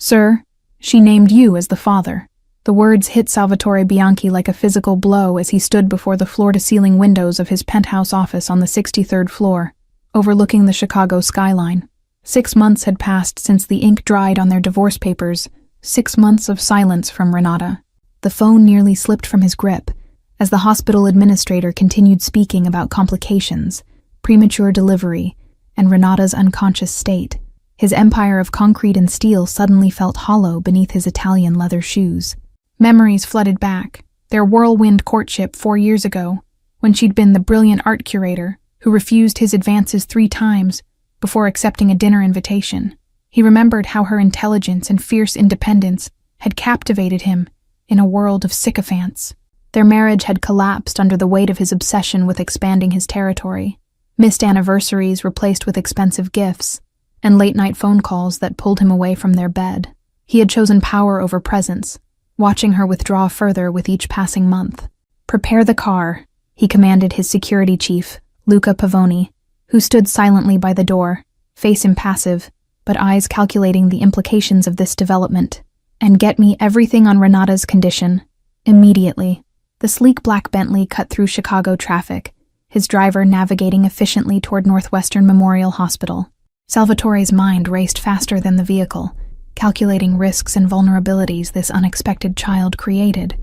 Sir, she named you as the father. The words hit Salvatore Bianchi like a physical blow as he stood before the floor-to-ceiling windows of his penthouse office on the 63rd floor, overlooking the Chicago skyline. 6 months had passed since the ink dried on their divorce papers, 6 months of silence from Renata. The phone nearly slipped from his grip as the hospital administrator continued speaking about complications, premature delivery, and Renata's unconscious state. His empire of concrete and steel suddenly felt hollow beneath his Italian leather shoes. Memories flooded back, their whirlwind courtship 4 years ago, when she'd been the brilliant art curator who refused his advances 3 times before accepting a dinner invitation. He remembered how her intelligence and fierce independence had captivated him in a world of sycophants. Their marriage had collapsed under the weight of his obsession with expanding his territory. Missed anniversaries replaced with expensive gifts, and late-night phone calls that pulled him away from their bed. He had chosen power over presence, watching her withdraw further with each passing month. "Prepare the car," he commanded his security chief, Luca Pavoni, who stood silently by the door, face impassive, but eyes calculating the implications of this development. "And get me everything on Renata's condition, immediately." The sleek black Bentley cut through Chicago traffic, his driver navigating efficiently toward Northwestern Memorial Hospital. Salvatore's mind raced faster than the vehicle, calculating risks and vulnerabilities this unexpected child created.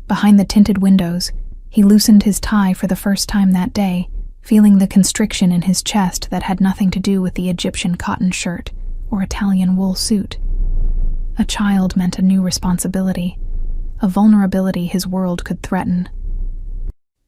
Behind the tinted windows, he loosened his tie for the first time that day, feeling the constriction in his chest that had nothing to do with the Egyptian cotton shirt or Italian wool suit. A child meant a new responsibility, a vulnerability his world could threaten.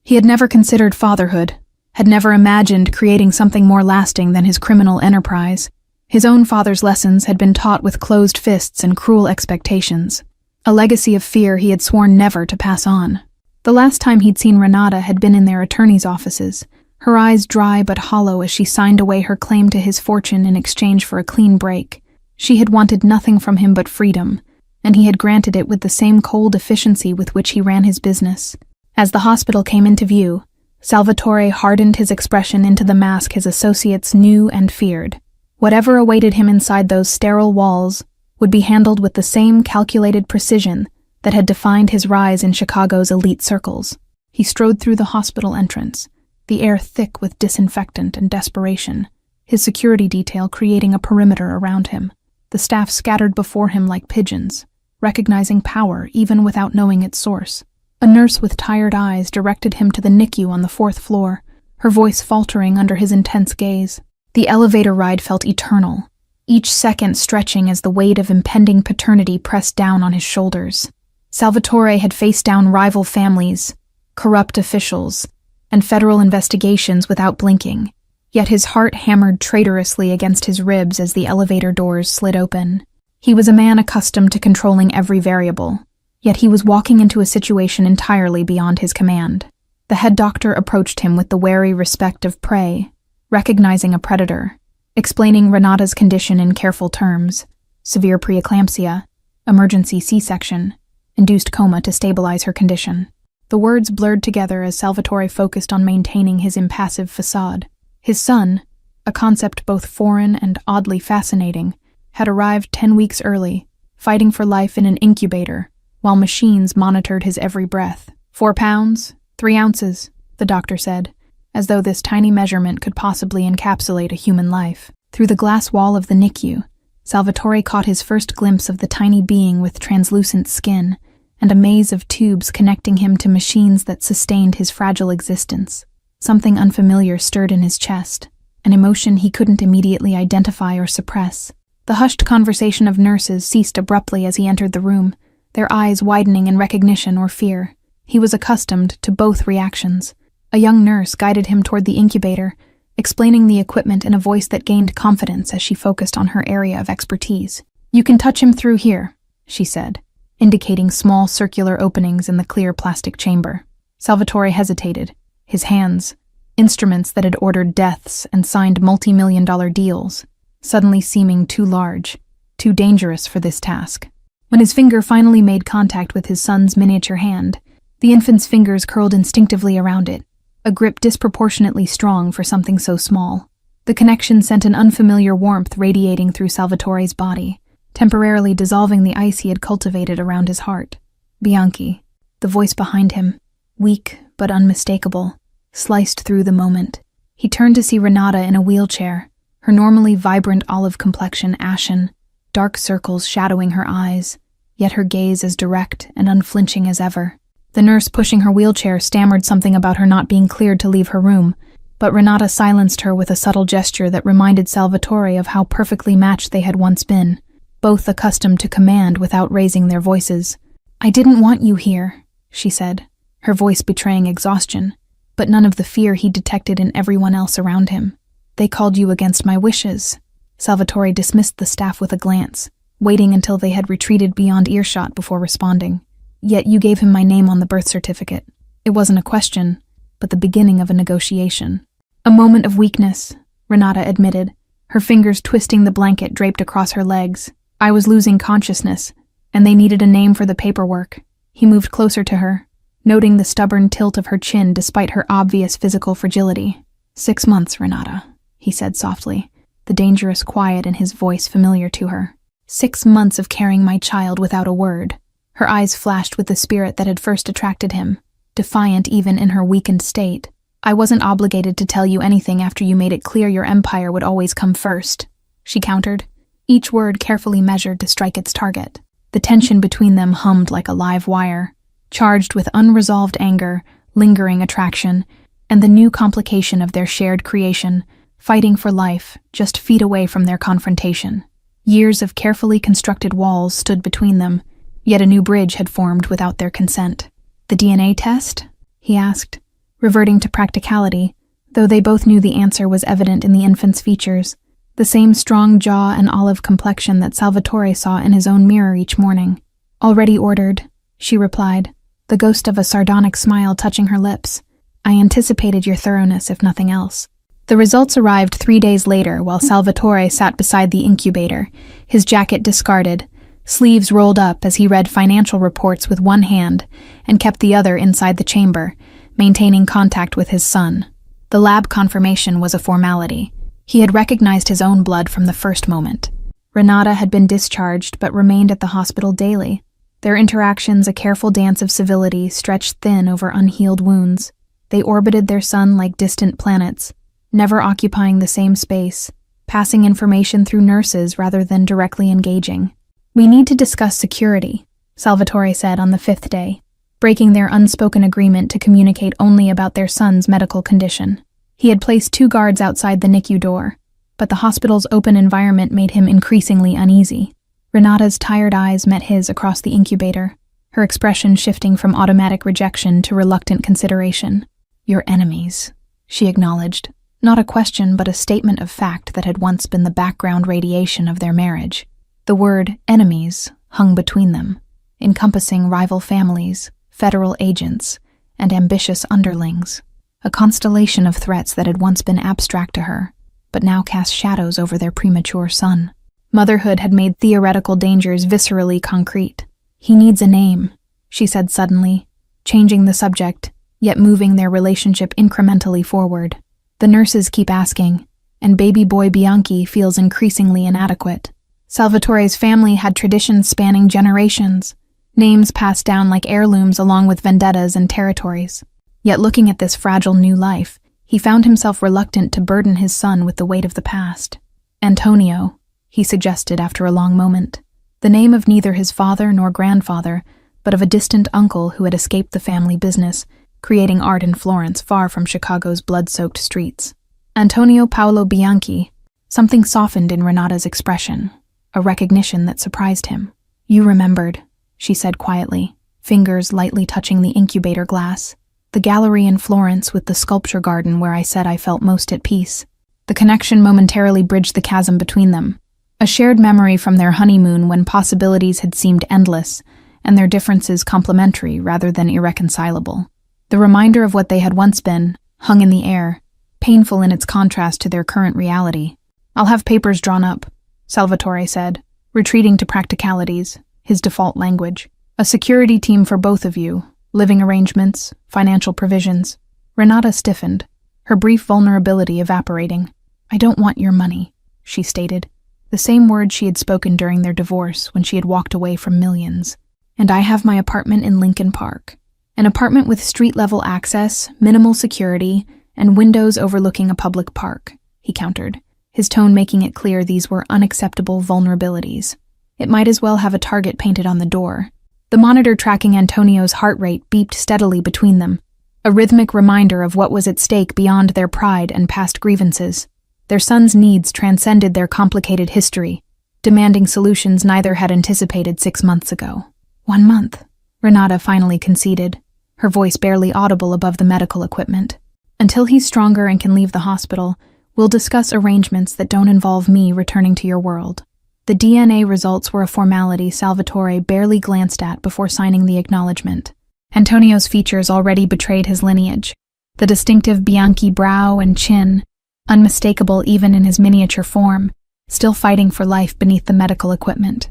He had never considered fatherhood, had never imagined creating something more lasting than his criminal enterprise. His own father's lessons had been taught with closed fists and cruel expectations, a legacy of fear he had sworn never to pass on. The last time he'd seen Renata had been in their attorney's offices, her eyes dry but hollow as she signed away her claim to his fortune in exchange for a clean break. She had wanted nothing from him but freedom, and he had granted it with the same cold efficiency with which he ran his business. As the hospital came into view, Salvatore hardened his expression into the mask his associates knew and feared. Whatever awaited him inside those sterile walls would be handled with the same calculated precision that had defined his rise in Chicago's elite circles. He strode through the hospital entrance, the air thick with disinfectant and desperation, his security detail creating a perimeter around him. The staff scattered before him like pigeons, recognizing power even without knowing its source. A nurse with tired eyes directed him to the NICU on the 4th floor, her voice faltering under his intense gaze. The elevator ride felt eternal, each second stretching as the weight of impending paternity pressed down on his shoulders. Salvatore had faced down rival families, corrupt officials, and federal investigations without blinking, yet his heart hammered traitorously against his ribs as the elevator doors slid open. He was a man accustomed to controlling every variable, yet he was walking into a situation entirely beyond his command. The head doctor approached him with the wary respect of prey, recognizing a predator, explaining Renata's condition in careful terms: severe preeclampsia, emergency C-section, induced coma to stabilize her condition. The words blurred together as Salvatore focused on maintaining his impassive facade. His son, a concept both foreign and oddly fascinating, had arrived 10 weeks early, fighting for life in an incubator, while machines monitored his every breath. 4 pounds, 3 ounces, the doctor said, as though this tiny measurement could possibly encapsulate a human life. Through the glass wall of the NICU, Salvatore caught his first glimpse of the tiny being with translucent skin and a maze of tubes connecting him to machines that sustained his fragile existence. Something unfamiliar stirred in his chest, an emotion he couldn't immediately identify or suppress. The hushed conversation of nurses ceased abruptly as he entered the room, their eyes widening in recognition or fear. He was accustomed to both reactions. A young nurse guided him toward the incubator, explaining the equipment in a voice that gained confidence as she focused on her area of expertise. "You can touch him through here," she said, indicating small circular openings in the clear plastic chamber. Salvatore hesitated, his hands, instruments that had ordered deaths and signed multi-million-dollar deals, suddenly seeming too large, too dangerous for this task. When his finger finally made contact with his son's miniature hand, the infant's fingers curled instinctively around it, a grip disproportionately strong for something so small. The connection sent an unfamiliar warmth radiating through Salvatore's body, temporarily dissolving the ice he had cultivated around his heart. Bianchi, the voice behind him, weak but unmistakable, sliced through the moment. He turned to see Renata in a wheelchair, her normally vibrant olive complexion ashen, dark circles shadowing her eyes, yet her gaze as direct and unflinching as ever. The nurse pushing her wheelchair stammered something about her not being cleared to leave her room, but Renata silenced her with a subtle gesture that reminded Salvatore of how perfectly matched they had once been, both accustomed to command without raising their voices. "I didn't want you here," she said, her voice betraying exhaustion, but none of the fear he detected in everyone else around him. "They called you against my wishes." Salvatore dismissed the staff with a glance, waiting until they had retreated beyond earshot before responding. "Yet you gave him my name on the birth certificate. It wasn't a question, but the beginning of a negotiation." "A moment of weakness," Renata admitted, her fingers twisting the blanket draped across her legs. "I was losing consciousness, and they needed a name for the paperwork." He moved closer to her, noting the stubborn tilt of her chin despite her obvious physical fragility. 6 months, Renata," he said softly, the dangerous quiet in his voice familiar to her. 6 months of carrying my child without a word. Her eyes flashed with the spirit that had first attracted him, defiant even in her weakened state. "I wasn't obligated to tell you anything after you made it clear your empire would always come first," she countered, each word carefully measured to strike its target. The tension between them hummed like a live wire, charged with unresolved anger, lingering attraction, and the new complication of their shared creation, fighting for life just feet away from their confrontation. Years of carefully constructed walls stood between them, yet a new bridge had formed without their consent. "The DNA test?" he asked, reverting to practicality, though they both knew the answer was evident in the infant's features, the same strong jaw and olive complexion that Salvatore saw in his own mirror each morning. "Already ordered," she replied, the ghost of a sardonic smile touching her lips. "I anticipated your thoroughness, if nothing else." The results arrived 3 days later while Salvatore sat beside the incubator, his jacket discarded, sleeves rolled up as he read financial reports with one hand and kept the other inside the chamber, maintaining contact with his son. The lab confirmation was a formality. He had recognized his own blood from the first moment. Renata had been discharged but remained at the hospital daily, their interactions a careful dance of civility stretched thin over unhealed wounds. They orbited their son like distant planets, never occupying the same space, passing information through nurses rather than directly engaging. "We need to discuss security," Salvatore said on the 5th day, breaking their unspoken agreement to communicate only about their son's medical condition. He had placed 2 guards outside the NICU door, but the hospital's open environment made him increasingly uneasy. Renata's tired eyes met his across the incubator, her expression shifting from automatic rejection to reluctant consideration. "Your enemies," she acknowledged, not a question but a statement of fact that had once been the background radiation of their marriage. The word enemies hung between them, encompassing rival families, federal agents, and ambitious underlings, a constellation of threats that had once been abstract to her, but now cast shadows over their premature son. Motherhood had made theoretical dangers viscerally concrete. "He needs a name," she said suddenly, changing the subject, yet moving their relationship incrementally forward. "The nurses keep asking, and baby boy Bianchi feels increasingly inadequate." Salvatore's family had traditions spanning generations, names passed down like heirlooms along with vendettas and territories. Yet looking at this fragile new life, he found himself reluctant to burden his son with the weight of the past. "Antonio," he suggested after a long moment, the name of neither his father nor grandfather, but of a distant uncle who had escaped the family business, creating art in Florence far from Chicago's blood-soaked streets. Antonio Paolo Bianchi. Something softened in Renata's expression, a recognition that surprised him. "You remembered," she said quietly, fingers lightly touching the incubator glass. "The gallery in Florence with the sculpture garden where I said I felt most at peace." The connection momentarily bridged the chasm between them, a shared memory from their honeymoon when possibilities had seemed endless and their differences complementary rather than irreconcilable. The reminder of what they had once been hung in the air, painful in its contrast to their current reality. "I'll have papers drawn up," Salvatore said, retreating to practicalities, his default language. "A security team for both of you, living arrangements, financial provisions." Renata stiffened, her brief vulnerability evaporating. "I don't want your money," she stated, the same words she had spoken during their divorce when she had walked away from millions. "And I have my apartment in Lincoln Park. An apartment with street-level access, minimal security, and windows overlooking a public park," he countered, his tone making it clear these were unacceptable vulnerabilities. It might as well have a target painted on the door. The monitor tracking Antonio's heart rate beeped steadily between them, a rhythmic reminder of what was at stake beyond their pride and past grievances. Their son's needs transcended their complicated history, demanding solutions neither had anticipated 6 months ago. 1 month, Renata finally conceded, her voice barely audible above the medical equipment. "Until he's stronger and can leave the hospital, we'll discuss arrangements that don't involve me returning to your world." The DNA results were a formality Salvatore barely glanced at before signing the acknowledgement. Antonio's features already betrayed his lineage. The distinctive Bianchi brow and chin, unmistakable even in his miniature form, still fighting for life beneath the medical equipment.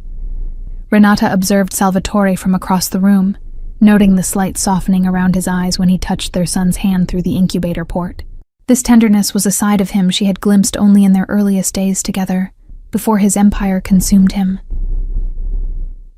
Renata observed Salvatore from across the room, noting the slight softening around his eyes when he touched their son's hand through the incubator port. This tenderness was a side of him she had glimpsed only in their earliest days together, before his empire consumed him.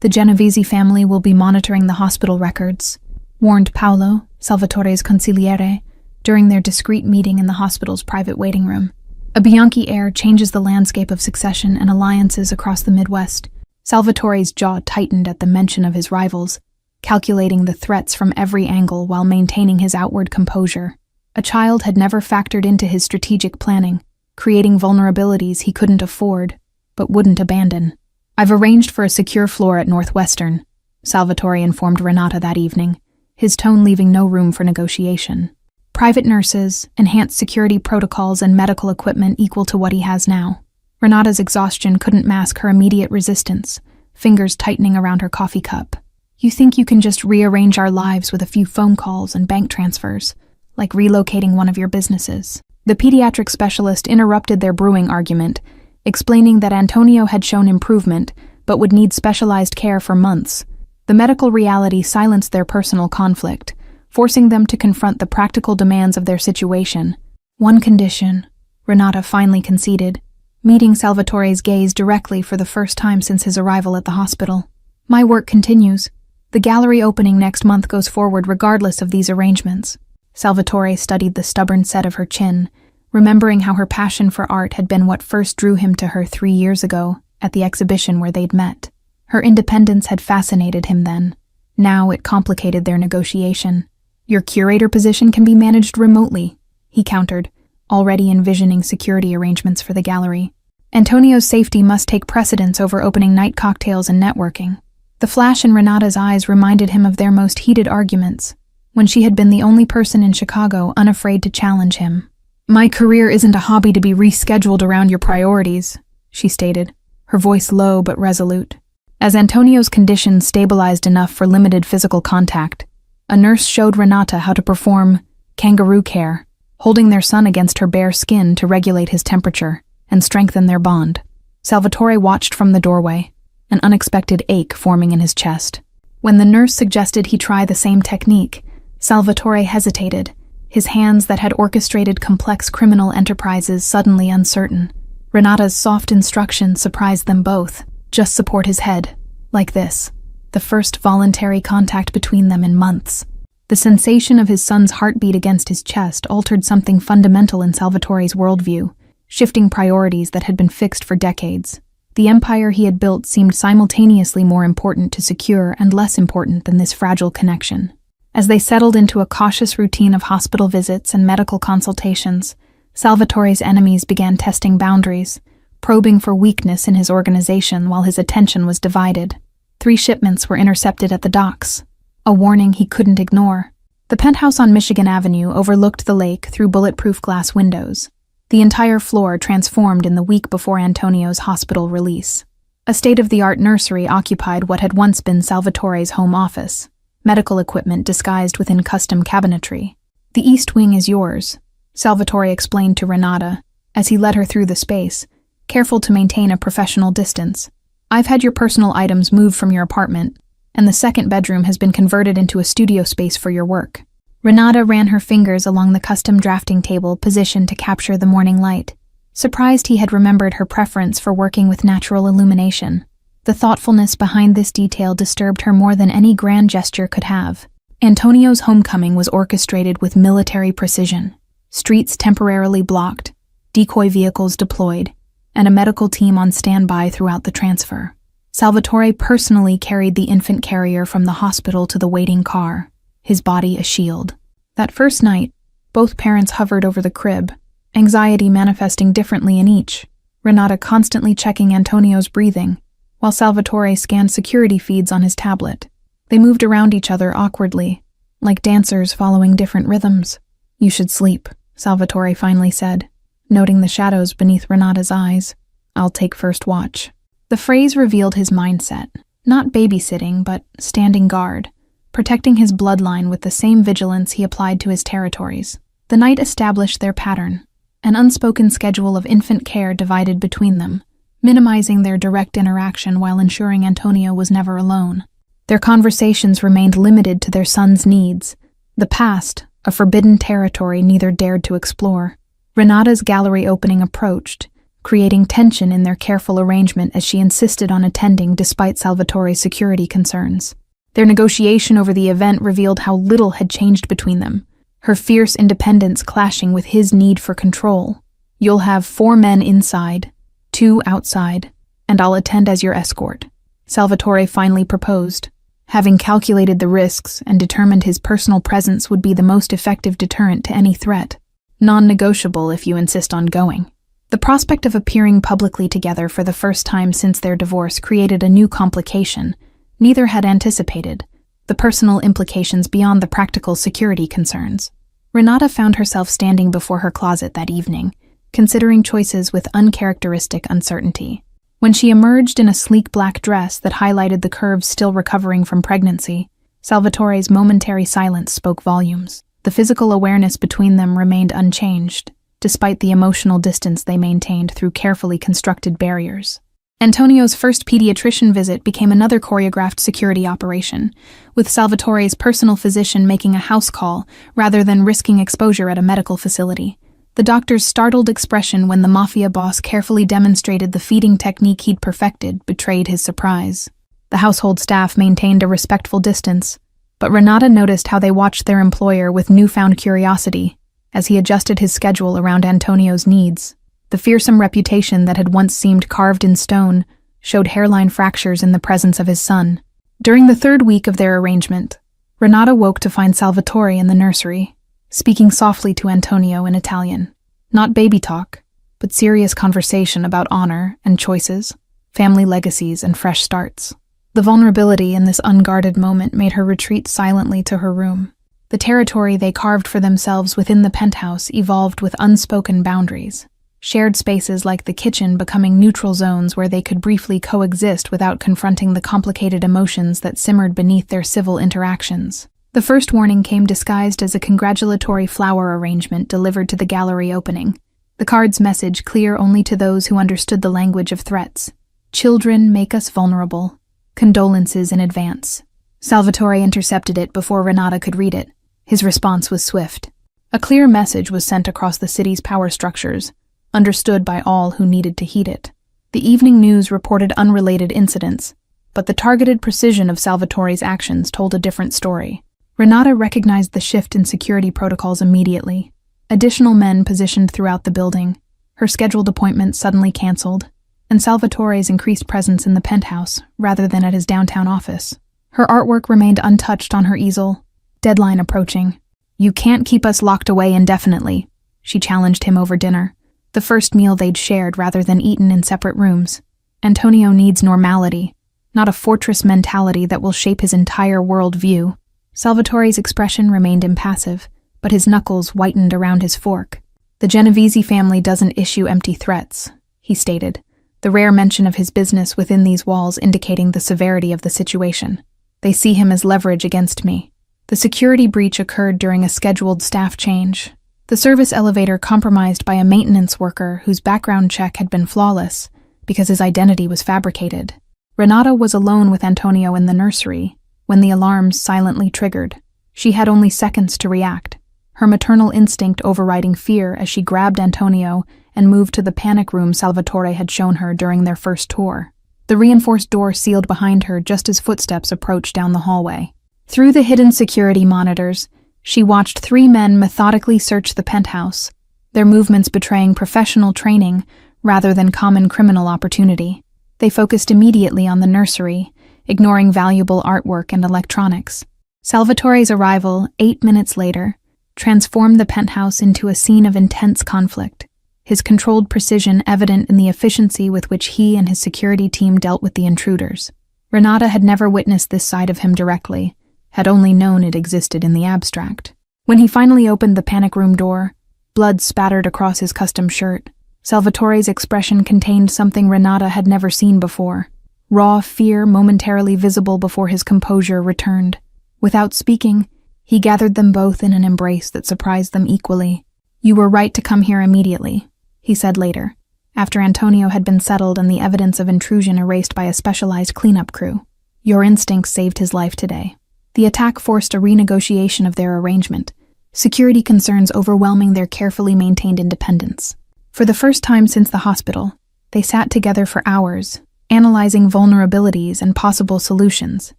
"The Genovese family will be monitoring the hospital records," warned Paolo, Salvatore's consigliere, during their discreet meeting in the hospital's private waiting room. A Bianchi heir changes the landscape of succession and alliances across the Midwest. Salvatore's jaw tightened at the mention of his rivals, calculating the threats from every angle while maintaining his outward composure. A child had never factored into his strategic planning, creating vulnerabilities he couldn't afford, but wouldn't abandon. "I've arranged for a secure floor at Northwestern," Salvatore informed Renata that evening, his tone leaving no room for negotiation. "Private nurses, enhanced security protocols, and medical equipment equal to what he has now." Renata's exhaustion couldn't mask her immediate resistance, fingers tightening around her coffee cup. "You think you can just rearrange our lives with a few phone calls and bank transfers, like relocating one of your businesses?" The pediatric specialist interrupted their brewing argument, explaining that Antonio had shown improvement, but would need specialized care for months. The medical reality silenced their personal conflict, forcing them to confront the practical demands of their situation. "One condition," Renata finally conceded, meeting Salvatore's gaze directly for the first time since his arrival at the hospital. "My work continues. The gallery opening next month goes forward regardless of these arrangements." Salvatore studied the stubborn set of her chin, remembering how her passion for art had been what first drew him to her 3 years ago at the exhibition where they'd met. Her independence had fascinated him then. Now it complicated their negotiation. "Your curator position can be managed remotely," he countered, already envisioning security arrangements for the gallery. Antonio's safety must take precedence over opening night cocktails and networking. The flash in Renata's eyes reminded him of their most heated arguments, when she had been the only person in Chicago unafraid to challenge him. "My career isn't a hobby to be rescheduled around your priorities," she stated, her voice low but resolute. As Antonio's condition stabilized enough for limited physical contact, a nurse showed Renata how to perform kangaroo care, holding their son against her bare skin to regulate his temperature and strengthen their bond. Salvatore watched from the doorway, an unexpected ache forming in his chest. When the nurse suggested he try the same technique, Salvatore hesitated, his hands that had orchestrated complex criminal enterprises suddenly uncertain. Renata's soft instruction surprised them both. "Just support his head, like this." The first voluntary contact between them in months. The sensation of his son's heartbeat against his chest altered something fundamental in Salvatore's worldview, shifting priorities that had been fixed for decades. The empire he had built seemed simultaneously more important to secure and less important than this fragile connection. As they settled into a cautious routine of hospital visits and medical consultations, Salvatore's enemies began testing boundaries, probing for weakness in his organization while his attention was divided. 3 shipments were intercepted at the docks, a warning he couldn't ignore. The penthouse on Michigan Avenue overlooked the lake through bulletproof glass windows, the entire floor transformed in the week before Antonio's hospital release. A state-of-the-art nursery occupied what had once been Salvatore's home office, medical equipment disguised within custom cabinetry. "The East Wing is yours," Salvatore explained to Renata, as he led her through the space, careful to maintain a professional distance. "I've had your personal items moved from your apartment, and the second bedroom has been converted into a studio space for your work." Renata ran her fingers along the custom drafting table positioned to capture the morning light. Surprised, he had remembered her preference for working with natural illumination. The thoughtfulness behind this detail disturbed her more than any grand gesture could have. Antonio's homecoming was orchestrated with military precision. Streets temporarily blocked, decoy vehicles deployed, and a medical team on standby throughout the transfer. Salvatore personally carried the infant carrier from the hospital to the waiting car, his body a shield. That first night, both parents hovered over the crib, anxiety manifesting differently in each, Renata constantly checking Antonio's breathing, while Salvatore scanned security feeds on his tablet. They moved around each other awkwardly, like dancers following different rhythms. "You should sleep," Salvatore finally said, noting the shadows beneath Renata's eyes. "I'll take first watch." The phrase revealed his mindset, not babysitting, but standing guard, protecting his bloodline with the same vigilance he applied to his territories. The night established their pattern, an unspoken schedule of infant care divided between them, minimizing their direct interaction while ensuring Antonio was never alone. Their conversations remained limited to their son's needs. The past, a forbidden territory neither dared to explore. Renata's gallery opening approached, creating tension in their careful arrangement as she insisted on attending despite Salvatore's security concerns. Their negotiation over the event revealed how little had changed between them, her fierce independence clashing with his need for control. "You'll have 4 men inside, 2 outside, and I'll attend as your escort," Salvatore finally proposed, having calculated the risks and determined his personal presence would be the most effective deterrent to any threat. "Non-negotiable if you insist on going." The prospect of appearing publicly together for the first time since their divorce created a new complication neither had anticipated, the personal implications beyond the practical security concerns. Renata found herself standing before her closet that evening, considering choices with uncharacteristic uncertainty. When she emerged in a sleek black dress that highlighted the curves still recovering from pregnancy, Salvatore's momentary silence spoke volumes. The physical awareness between them remained unchanged, despite the emotional distance they maintained through carefully constructed barriers. Antonio's first pediatrician visit became another choreographed security operation, with Salvatore's personal physician making a house call rather than risking exposure at a medical facility. The doctor's startled expression when the Mafia boss carefully demonstrated the feeding technique he'd perfected betrayed his surprise. The household staff maintained a respectful distance, but Renata noticed how they watched their employer with newfound curiosity as he adjusted his schedule around Antonio's needs. The fearsome reputation that had once seemed carved in stone showed hairline fractures in the presence of his son. During the 3rd week of their arrangement, Renata woke to find Salvatore in the nursery, speaking softly to Antonio in Italian. Not baby talk, but serious conversation about honor and choices, family legacies and fresh starts. The vulnerability in this unguarded moment made her retreat silently to her room. The territory they carved for themselves within the penthouse evolved with unspoken boundaries, shared spaces like the kitchen becoming neutral zones where they could briefly coexist without confronting the complicated emotions that simmered beneath their civil interactions. The first warning came disguised as a congratulatory flower arrangement delivered to the gallery opening, the card's message clear only to those who understood the language of threats. "Children make us vulnerable. Condolences in advance." Salvatore intercepted it before Renata could read it. His response was swift. A clear message was sent across the city's power structures, understood by all who needed to heed it. The evening news reported unrelated incidents, but the targeted precision of Salvatore's actions told a different story. Renata recognized the shift in security protocols immediately. Additional men positioned throughout the building, her scheduled appointments suddenly canceled, and Salvatore's increased presence in the penthouse rather than at his downtown office. Her artwork remained untouched on her easel, deadline approaching. "You can't keep us locked away indefinitely," she challenged him over dinner, the first meal they'd shared rather than eaten in separate rooms. "Antonio needs normality, not a fortress mentality that will shape his entire worldview." Salvatore's expression remained impassive, but his knuckles whitened around his fork. "The Genovese family doesn't issue empty threats," he stated, the rare mention of his business within these walls indicating the severity of the situation. "They see him as leverage against me." The security breach occurred during a scheduled staff change. The service elevator compromised by a maintenance worker whose background check had been flawless because his identity was fabricated. Renata was alone with Antonio in the nursery when the alarms silently triggered. She had only seconds to react, her maternal instinct overriding fear as she grabbed Antonio and moved to the panic room Salvatore had shown her during their first tour. The reinforced door sealed behind her just as footsteps approached down the hallway. Through the hidden security monitors, she watched 3 men methodically search the penthouse, their movements betraying professional training rather than common criminal opportunity. They focused immediately on the nursery, ignoring valuable artwork and electronics. Salvatore's arrival, 8 minutes later, transformed the penthouse into a scene of intense conflict, his controlled precision evident in the efficiency with which he and his security team dealt with the intruders. Renata had never witnessed this side of him directly, had only known it existed in the abstract. When he finally opened the panic room door, blood spattered across his custom shirt. Salvatore's expression contained something Renata had never seen before. Raw fear momentarily visible before his composure returned. Without speaking, he gathered them both in an embrace that surprised them equally. "You were right to come here immediately," he said later, after Antonio had been settled and the evidence of intrusion erased by a specialized cleanup crew. "Your instincts saved his life today." The attack forced a renegotiation of their arrangement, security concerns overwhelming their carefully maintained independence. For the first time since the hospital, they sat together for hours, analyzing vulnerabilities and possible solutions,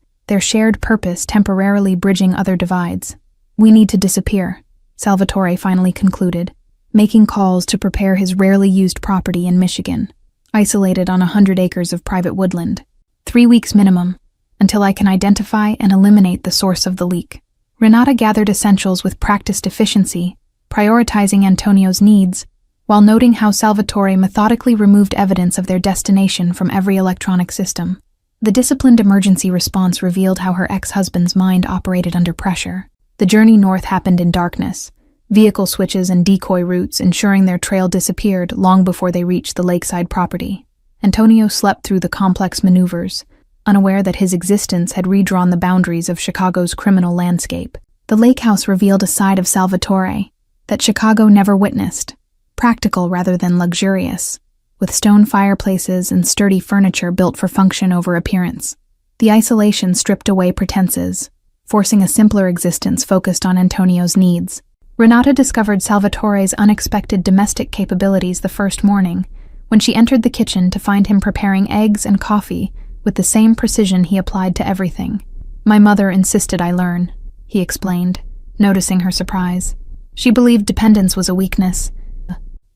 their shared purpose temporarily bridging other divides. "We need to disappear," Salvatore finally concluded, making calls to prepare his rarely used property in Michigan, isolated on 100 acres of private woodland. 3 weeks minimum, until I can identify and eliminate the source of the leak. Renata gathered essentials with practiced efficiency, prioritizing Antonio's needs, while noting how Salvatore methodically removed evidence of their destination from every electronic system. The disciplined emergency response revealed how her ex-husband's mind operated under pressure. The journey north happened in darkness, vehicle switches and decoy routes ensuring their trail disappeared long before they reached the lakeside property. Antonio slept through the complex maneuvers, unaware that his existence had redrawn the boundaries of Chicago's criminal landscape. The lake house revealed a side of Salvatore that Chicago never witnessed, practical rather than luxurious, with stone fireplaces and sturdy furniture built for function over appearance. The isolation stripped away pretenses, forcing a simpler existence focused on Antonio's needs. Renata discovered Salvatore's unexpected domestic capabilities the first morning, when she entered the kitchen to find him preparing eggs and coffee with the same precision he applied to everything. "My mother insisted I learn," he explained, noticing her surprise. She believed dependence was a weakness.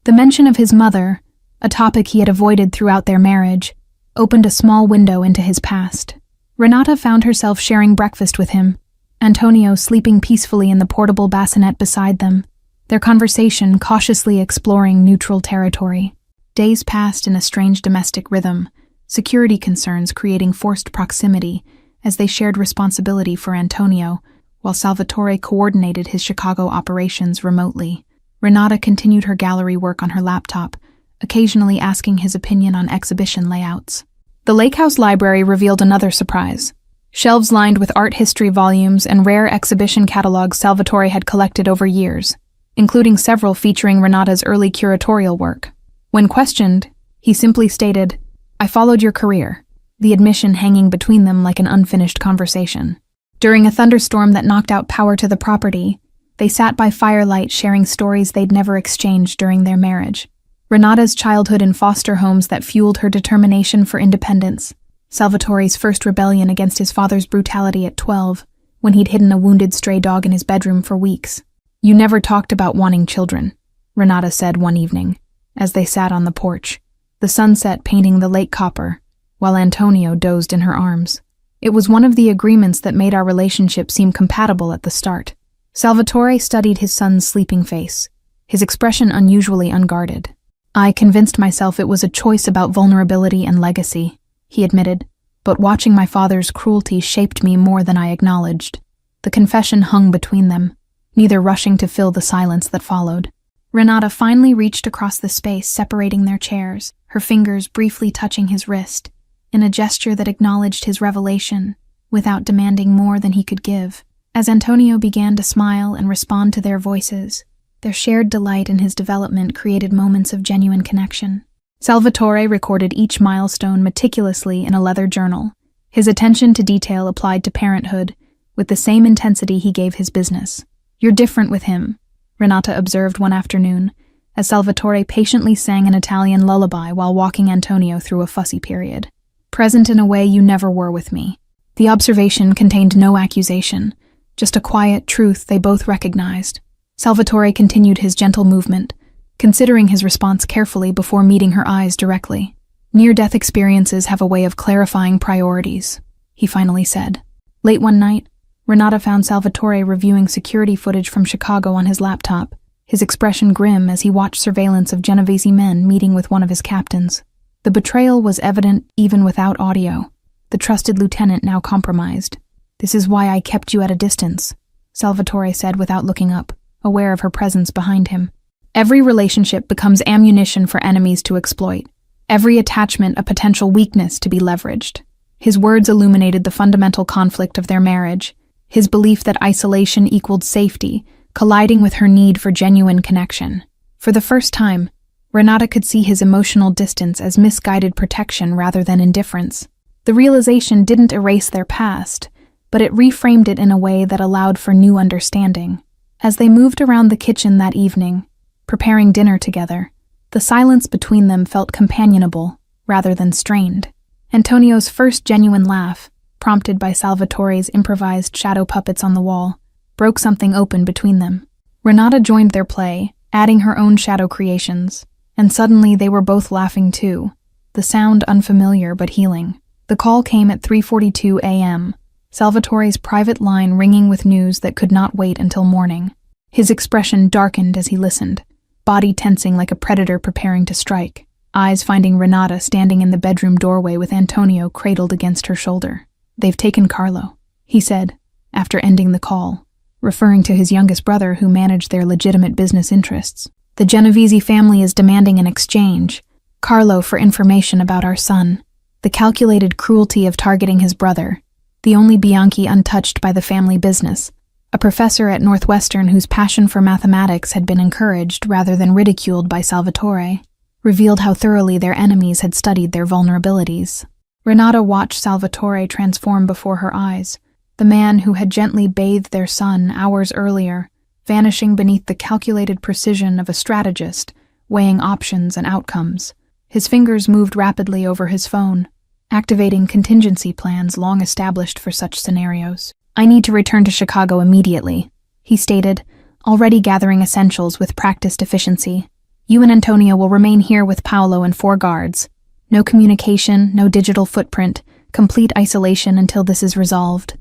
The mention of his mother, a topic he had avoided throughout their marriage, opened a small window into his past. Renata found herself sharing breakfast with him, Antonio sleeping peacefully in the portable bassinet beside them, their conversation cautiously exploring neutral territory. Days passed in a strange domestic rhythm, security concerns creating forced proximity as they shared responsibility for Antonio, while Salvatore coordinated his Chicago operations remotely. Renata continued her gallery work on her laptop, occasionally asking his opinion on exhibition layouts. The Lake House Library revealed another surprise. Shelves lined with art history volumes and rare exhibition catalogs Salvatore had collected over years, including several featuring Renata's early curatorial work. When questioned, he simply stated, "I followed your career," the admission hanging between them like an unfinished conversation. During a thunderstorm that knocked out power to the property, they sat by firelight sharing stories they'd never exchanged during their marriage. Renata's childhood in foster homes that fueled her determination for independence. Salvatore's first rebellion against his father's brutality at 12, when he'd hidden a wounded stray dog in his bedroom for weeks. "You never talked about wanting children," Renata said one evening, as they sat on the porch, the sunset painting the lake copper, while Antonio dozed in her arms. "It was one of the agreements that made our relationship seem compatible at the start." Salvatore studied his son's sleeping face, his expression unusually unguarded. "I convinced myself it was a choice about vulnerability and legacy," he admitted, "but watching my father's cruelty shaped me more than I acknowledged." The confession hung between them, neither rushing to fill the silence that followed. Renata finally reached across the space separating their chairs, her fingers briefly touching his wrist, in a gesture that acknowledged his revelation, without demanding more than he could give. As Antonio began to smile and respond to their voices, their shared delight in his development created moments of genuine connection. Salvatore recorded each milestone meticulously in a leather journal, his attention to detail applied to parenthood, with the same intensity he gave his business. "You're different with him," Renata observed one afternoon, as Salvatore patiently sang an Italian lullaby while walking Antonio through a fussy period. "Present in a way you never were with me." The observation contained no accusation, just a quiet truth they both recognized. Salvatore continued his gentle movement, considering his response carefully before meeting her eyes directly. "Near-death experiences have a way of clarifying priorities," he finally said. Late one night, Renata found Salvatore reviewing security footage from Chicago on his laptop, his expression grim as he watched surveillance of Genovese men meeting with one of his captains. The betrayal was evident even without audio, the trusted lieutenant now compromised. "This is why I kept you at a distance," Salvatore said without looking up, aware of her presence behind him. "Every relationship becomes ammunition for enemies to exploit. Every attachment a potential weakness to be leveraged." His words illuminated the fundamental conflict of their marriage, his belief that isolation equaled safety, colliding with her need for genuine connection. For the first time, Renata could see his emotional distance as misguided protection rather than indifference. The realization didn't erase their past, but it reframed it in a way that allowed for new understanding. As they moved around the kitchen that evening, preparing dinner together, the silence between them felt companionable rather than strained. Antonio's first genuine laugh, prompted by Salvatore's improvised shadow puppets on the wall, broke something open between them. Renata joined their play, adding her own shadow creations, and suddenly they were both laughing too, the sound unfamiliar but healing. The call came at 3:42 a.m., Salvatore's private line ringing with news that could not wait until morning. His expression darkened as he listened, body tensing like a predator preparing to strike, eyes finding Renata standing in the bedroom doorway with Antonio cradled against her shoulder. "They've taken Carlo," he said, after ending the call, referring to his youngest brother who managed their legitimate business interests. "The Genovese family is demanding an exchange. Carlo for information about our son. The calculated cruelty of targeting his brother, the only Bianchi untouched by the family business, a professor at Northwestern whose passion for mathematics had been encouraged rather than ridiculed by Salvatore, revealed how thoroughly their enemies had studied their vulnerabilities." Renata watched Salvatore transform before her eyes, the man who had gently bathed their son hours earlier, vanishing beneath the calculated precision of a strategist, weighing options and outcomes. His fingers moved rapidly over his phone, activating contingency plans long established for such scenarios. "I need to return to Chicago immediately," he stated, already gathering essentials with practiced efficiency. "You and Antonio will remain here with Paolo and 4 guards. No communication, no digital footprint, complete isolation until this is resolved."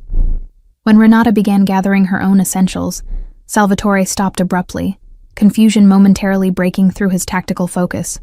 When Renata began gathering her own essentials, Salvatore stopped abruptly, confusion momentarily breaking through his tactical focus.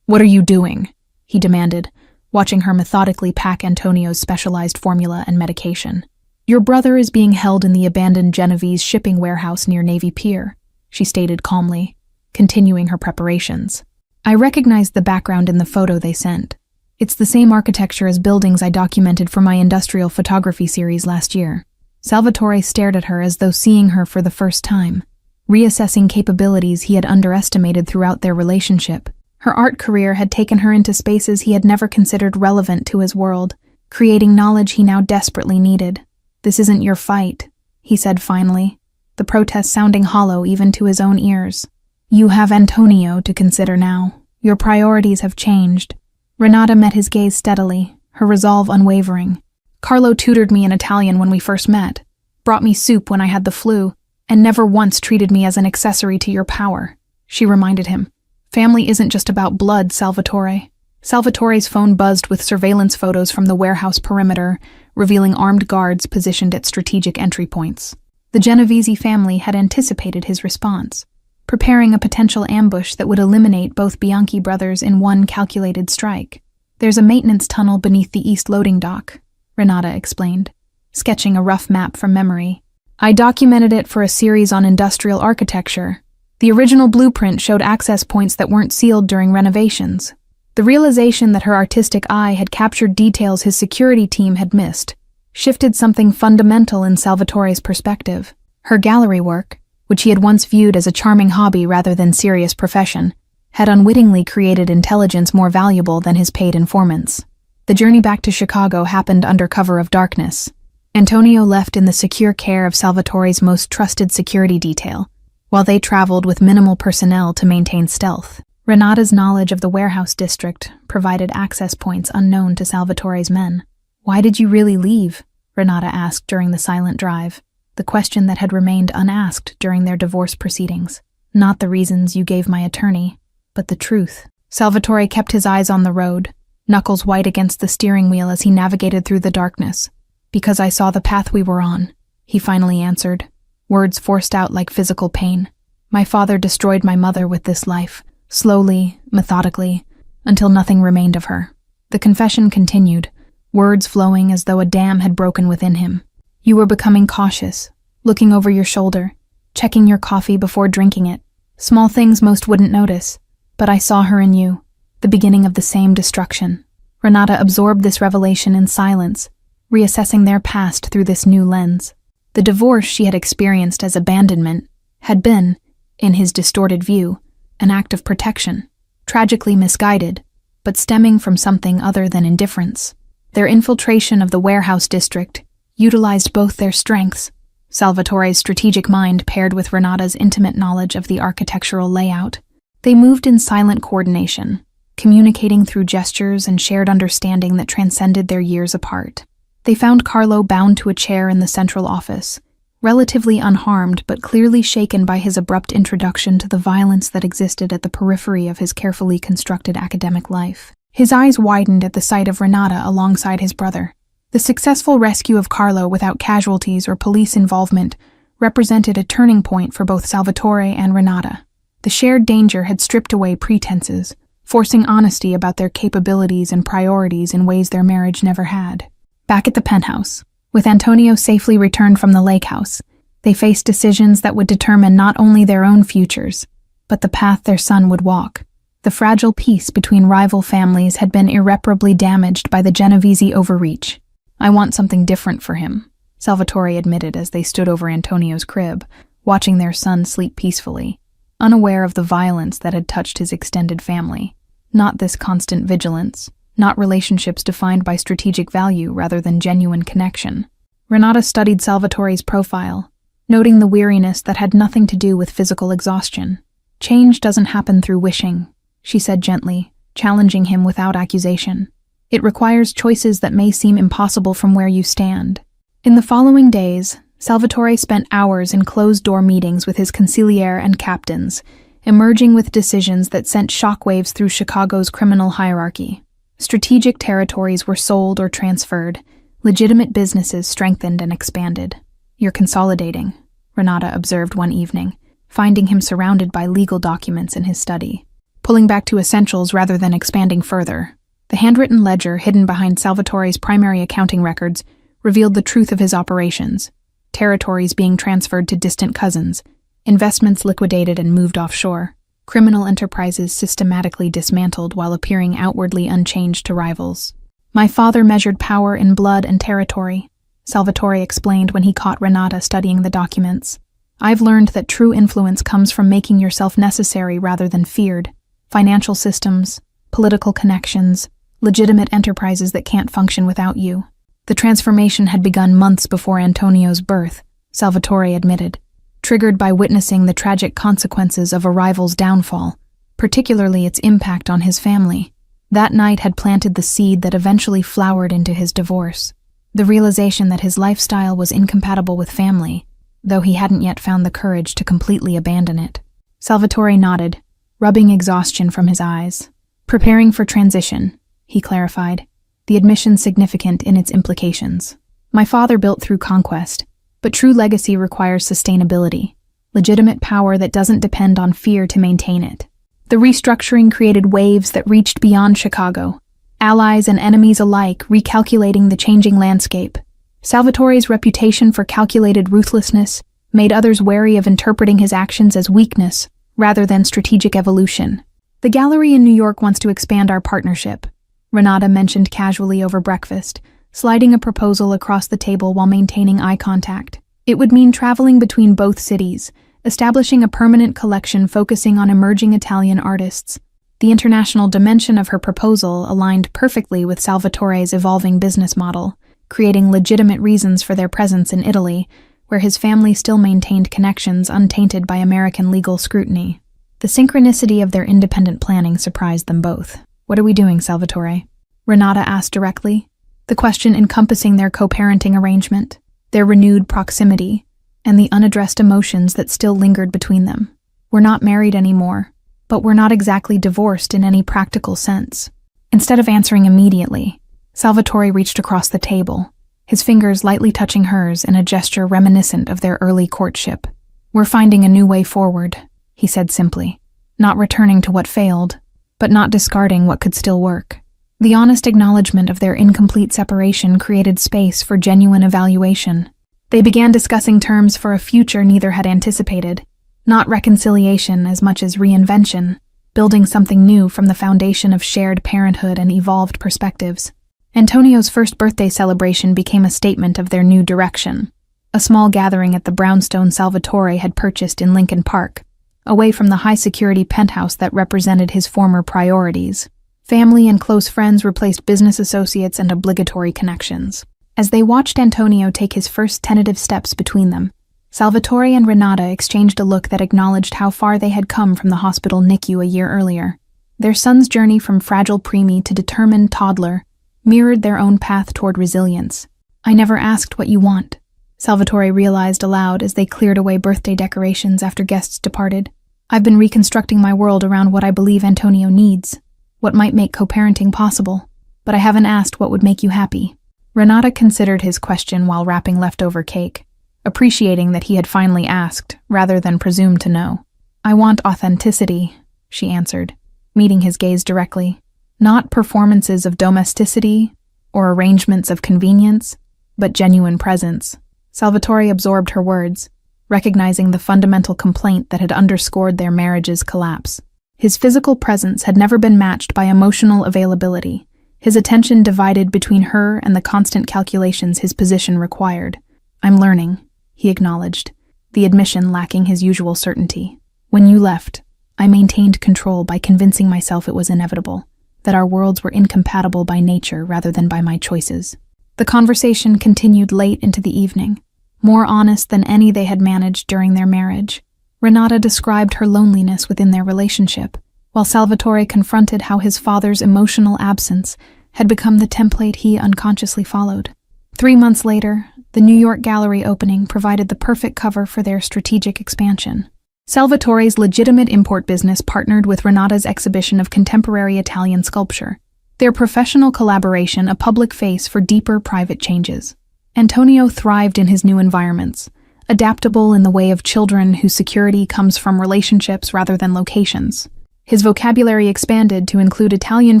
"What are you doing?" he demanded, watching her methodically pack Antonio's specialized formula and medication. "Your brother is being held in the abandoned Genovese shipping warehouse near Navy Pier," she stated calmly, continuing her preparations. "I recognized the background in the photo they sent. It's the same architecture as buildings I documented for my industrial photography series last year." Salvatore stared at her as though seeing her for the first time, reassessing capabilities he had underestimated throughout their relationship. Her art career had taken her into spaces he had never considered relevant to his world, creating knowledge he now desperately needed. "This isn't your fight," he said finally, the protest sounding hollow even to his own ears. "You have Antonio to consider now. Your priorities have changed." Renata met his gaze steadily, her resolve unwavering. "Carlo tutored me in Italian when we first met, brought me soup when I had the flu, and never once treated me as an accessory to your power," she reminded him. "Family isn't just about blood, Salvatore." Salvatore's phone buzzed with surveillance photos from the warehouse perimeter, revealing armed guards positioned at strategic entry points. The Genovese family had anticipated his response, preparing a potential ambush that would eliminate both Bianchi brothers in one calculated strike. "There's a maintenance tunnel beneath the east loading dock," Renata explained, sketching a rough map from memory. "I documented it for a series on industrial architecture. The original blueprint showed access points that weren't sealed during renovations." The realization that her artistic eye had captured details his security team had missed shifted something fundamental in Salvatore's perspective. Her gallery work, which he had once viewed as a charming hobby rather than serious profession, had unwittingly created intelligence more valuable than his paid informants. The journey back to Chicago happened under cover of darkness. Antonio left in the secure care of Salvatore's most trusted security detail, while they traveled with minimal personnel to maintain stealth. Renata's knowledge of the warehouse district provided access points unknown to Salvatore's men. "Why did you really leave?" Renata asked during the silent drive, the question that had remained unasked during their divorce proceedings. "Not the reasons you gave my attorney, but the truth." Salvatore kept his eyes on the road, knuckles white against the steering wheel as he navigated through the darkness. "Because I saw the path we were on," he finally answered, words forced out like physical pain. "My father destroyed my mother with this life, slowly, methodically, until nothing remained of her." The confession continued, words flowing as though a dam had broken within him. "You were becoming cautious, looking over your shoulder, checking your coffee before drinking it. Small things most wouldn't notice, but I saw her in you, the beginning of the same destruction." Renata absorbed this revelation in silence, reassessing their past through this new lens. The divorce she had experienced as abandonment had been, in his distorted view, an act of protection, tragically misguided, but stemming from something other than indifference. Their infiltration of the warehouse district utilized both their strengths, Salvatore's strategic mind paired with Renata's intimate knowledge of the architectural layout. They moved in silent coordination, communicating through gestures and shared understanding that transcended their years apart. They found Carlo bound to a chair in the central office, relatively unharmed but clearly shaken by his abrupt introduction to the violence that existed at the periphery of his carefully constructed academic life. His eyes widened at the sight of Renata alongside his brother. The successful rescue of Carlo without casualties or police involvement represented a turning point for both Salvatore and Renata. The shared danger had stripped away pretenses, forcing honesty about their capabilities and priorities in ways their marriage never had. Back at the penthouse, with Antonio safely returned from the lake house, they faced decisions that would determine not only their own futures, but the path their son would walk. The fragile peace between rival families had been irreparably damaged by the Genovese overreach. "I want something different for him," Salvatore admitted as they stood over Antonio's crib, watching their son sleep peacefully, unaware of the violence that had touched his extended family. Not this constant vigilance, not relationships defined by strategic value rather than genuine connection. Renata studied Salvatore's profile, noting the weariness that had nothing to do with physical exhaustion. "Change doesn't happen through wishing," she said gently, challenging him without accusation. "It requires choices that may seem impossible from where you stand." In the following days, Salvatore spent hours in closed-door meetings with his consigliere and captains, emerging with decisions that sent shockwaves through Chicago's criminal hierarchy. Strategic territories were sold or transferred, legitimate businesses strengthened and expanded. "You're consolidating," Renata observed one evening, finding him surrounded by legal documents in his study. "Pulling back to essentials rather than expanding further." The handwritten ledger hidden behind Salvatore's primary accounting records revealed the truth of his operations. Territories being transferred to distant cousins, investments liquidated and moved offshore, criminal enterprises systematically dismantled while appearing outwardly unchanged to rivals. "My father measured power in blood and territory," Salvatore explained when he caught Renata studying the documents. "I've learned that true influence comes from making yourself necessary rather than feared. Financial systems, political connections, legitimate enterprises that can't function without you." The transformation had begun months before Antonio's birth, Salvatore admitted, triggered by witnessing the tragic consequences of a rival's downfall, particularly its impact on his family. That night had planted the seed that eventually flowered into his divorce. The realization that his lifestyle was incompatible with family, though he hadn't yet found the courage to completely abandon it. Salvatore nodded, rubbing exhaustion from his eyes. "Preparing for transition," he clarified, the admission significant in its implications. "My father built through conquest, but true legacy requires sustainability, legitimate power that doesn't depend on fear to maintain it." The restructuring created waves that reached beyond Chicago, allies and enemies alike recalculating the changing landscape. Salvatore's reputation for calculated ruthlessness made others wary of interpreting his actions as weakness rather than strategic evolution. "The gallery in New York wants to expand our partnership," Renata mentioned casually over breakfast, sliding a proposal across the table while maintaining eye contact. "It would mean traveling between both cities, establishing a permanent collection focusing on emerging Italian artists." The international dimension of her proposal aligned perfectly with Salvatore's evolving business model, creating legitimate reasons for their presence in Italy, where his family still maintained connections untainted by American legal scrutiny. The synchronicity of their independent planning surprised them both. "What are we doing, Salvatore?" Renata asked directly, the question encompassing their co-parenting arrangement, their renewed proximity, and the unaddressed emotions that still lingered between them. "We're not married anymore, but we're not exactly divorced in any practical sense." Instead of answering immediately, Salvatore reached across the table, his fingers lightly touching hers in a gesture reminiscent of their early courtship. "We're finding a new way forward," he said simply, not returning to what failed, but not discarding what could still work. The honest acknowledgement of their incomplete separation created space for genuine evaluation. They began discussing terms for a future neither had anticipated, not reconciliation as much as reinvention, building something new from the foundation of shared parenthood and evolved perspectives. Antonio's first birthday celebration became a statement of their new direction, a small gathering at the brownstone Salvatore had purchased in Lincoln Park, away from the high-security penthouse that represented his former priorities. Family and close friends replaced business associates and obligatory connections. As they watched Antonio take his first tentative steps between them, Salvatore and Renata exchanged a look that acknowledged how far they had come from the hospital NICU a year earlier. Their son's journey from fragile preemie to determined toddler mirrored their own path toward resilience. "I never asked what you want," Salvatore realized aloud as they cleared away birthday decorations after guests departed. "I've been reconstructing my world around what I believe Antonio needs, what might make co-parenting possible, but I haven't asked what would make you happy." Renata considered his question while wrapping leftover cake, appreciating that he had finally asked, rather than presumed to know. "I want authenticity," she answered, meeting his gaze directly. "Not performances of domesticity or arrangements of convenience, but genuine presence." Salvatore absorbed her words, recognizing the fundamental complaint that had underscored their marriage's collapse. His physical presence had never been matched by emotional availability, his attention divided between her and the constant calculations his position required. "I'm learning," he acknowledged, the admission lacking his usual certainty. "When you left, I maintained control by convincing myself it was inevitable, that our worlds were incompatible by nature rather than by my choices." The conversation continued late into the evening, more honest than any they had managed during their marriage. Renata described her loneliness within their relationship, while Salvatore confronted how his father's emotional absence had become the template he unconsciously followed. 3 months later, the New York gallery opening provided the perfect cover for their strategic expansion. Salvatore's legitimate import business partnered with Renata's exhibition of contemporary Italian sculpture, their professional collaboration a public face for deeper private changes. Antonio thrived in his new environments, adaptable in the way of children whose security comes from relationships rather than locations. His vocabulary expanded to include Italian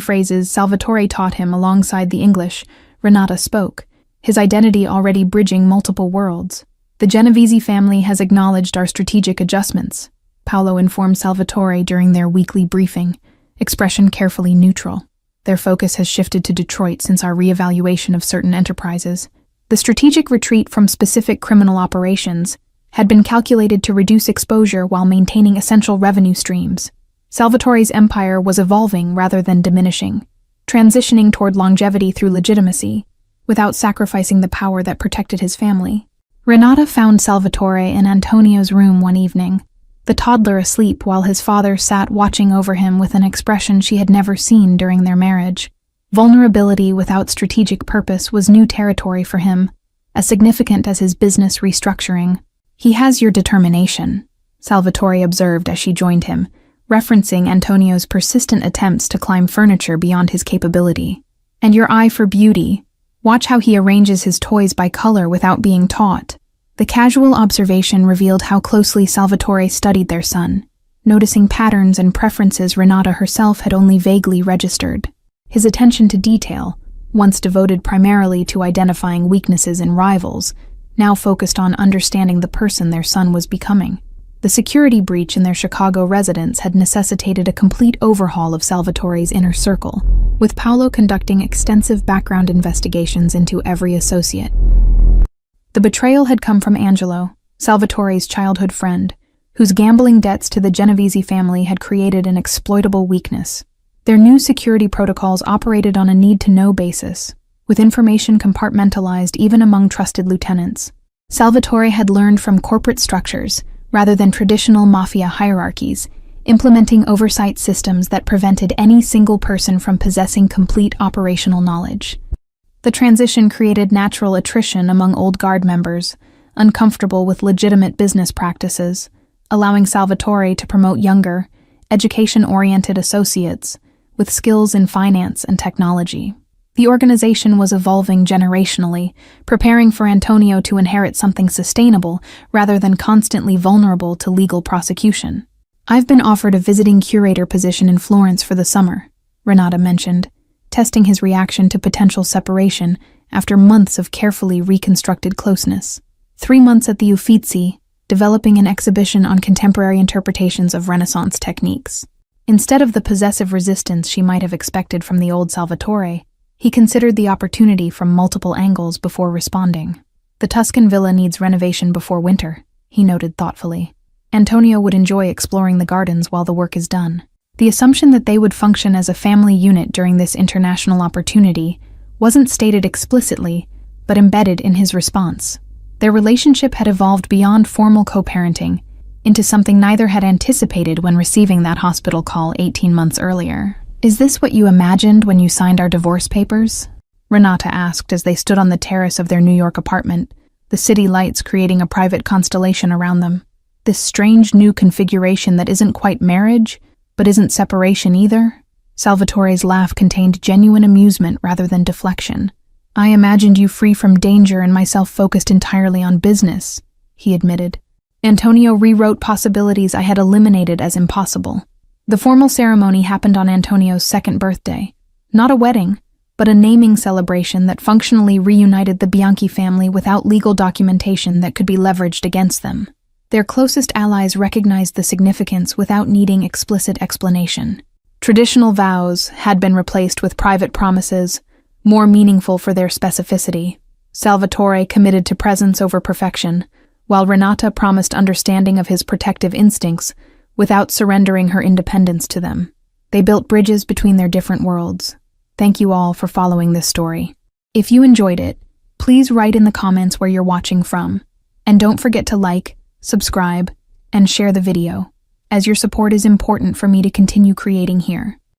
phrases Salvatore taught him alongside the English Renata spoke, his identity already bridging multiple worlds. "The Genovese family has acknowledged our strategic adjustments," Paolo informed Salvatore during their weekly briefing, expression carefully neutral. "Their focus has shifted to Detroit since our reevaluation of certain enterprises. The strategic retreat from specific criminal operations had been calculated to reduce exposure while maintaining essential revenue streams. Salvatore's empire was evolving rather than diminishing, transitioning toward longevity through legitimacy, without sacrificing the power that protected his family." Renata found Salvatore in Antonio's room one evening, the toddler asleep while his father sat watching over him with an expression she had never seen during their marriage. Vulnerability without strategic purpose was new territory for him, as significant as his business restructuring. "He has your determination," Salvatore observed as she joined him, referencing Antonio's persistent attempts to climb furniture beyond his capability. "And your eye for beauty. Watch how he arranges his toys by color without being taught." The casual observation revealed how closely Salvatore studied their son, noticing patterns and preferences Renata herself had only vaguely registered. His attention to detail, once devoted primarily to identifying weaknesses in rivals, now focused on understanding the person their son was becoming. The security breach in their Chicago residence had necessitated a complete overhaul of Salvatore's inner circle, with Paolo conducting extensive background investigations into every associate. The betrayal had come from Angelo, Salvatore's childhood friend, whose gambling debts to the Genovese family had created an exploitable weakness. Their new security protocols operated on a need-to-know basis, with information compartmentalized even among trusted lieutenants. Salvatore had learned from corporate structures, rather than traditional mafia hierarchies, implementing oversight systems that prevented any single person from possessing complete operational knowledge. The transition created natural attrition among old guard members, uncomfortable with legitimate business practices, allowing Salvatore to promote younger, education-oriented associates with skills in finance and technology. The organization was evolving generationally, preparing for Antonio to inherit something sustainable rather than constantly vulnerable to legal prosecution. "I've been offered a visiting curator position in Florence for the summer," Renata mentioned, testing his reaction to potential separation after months of carefully reconstructed closeness. 3 months at the Uffizi, developing an exhibition on contemporary interpretations of Renaissance techniques. Instead of the possessive resistance she might have expected from the old Salvatore, he considered the opportunity from multiple angles before responding. "The Tuscan villa needs renovation before winter," he noted thoughtfully. "Antonio would enjoy exploring the gardens while the work is done." The assumption that they would function as a family unit during this international opportunity wasn't stated explicitly, but embedded in his response. Their relationship had evolved beyond formal co-parenting into something neither had anticipated when receiving that hospital call 18 months earlier. "Is this what you imagined when you signed our divorce papers?" Renata asked as they stood on the terrace of their New York apartment, the city lights creating a private constellation around them. This strange new configuration that isn't quite marriage, but isn't separation either? Salvatore's laugh contained genuine amusement rather than deflection. "I imagined you free from danger and myself focused entirely on business," he admitted. Antonio rewrote possibilities I had eliminated as impossible. The formal ceremony happened on Antonio's 2nd birthday. Not a wedding, but a naming celebration that functionally reunited the Bianchi family without legal documentation that could be leveraged against them. Their closest allies recognized the significance without needing explicit explanation. Traditional vows had been replaced with private promises, more meaningful for their specificity. Salvatore committed to presence over perfection, while Renata promised understanding of his protective instincts without surrendering her independence to them. They built bridges between their different worlds. Thank you all for following this story. If you enjoyed it, please write in the comments where you're watching from. And don't forget to like, subscribe, and share the video, as your support is important for me to continue creating here.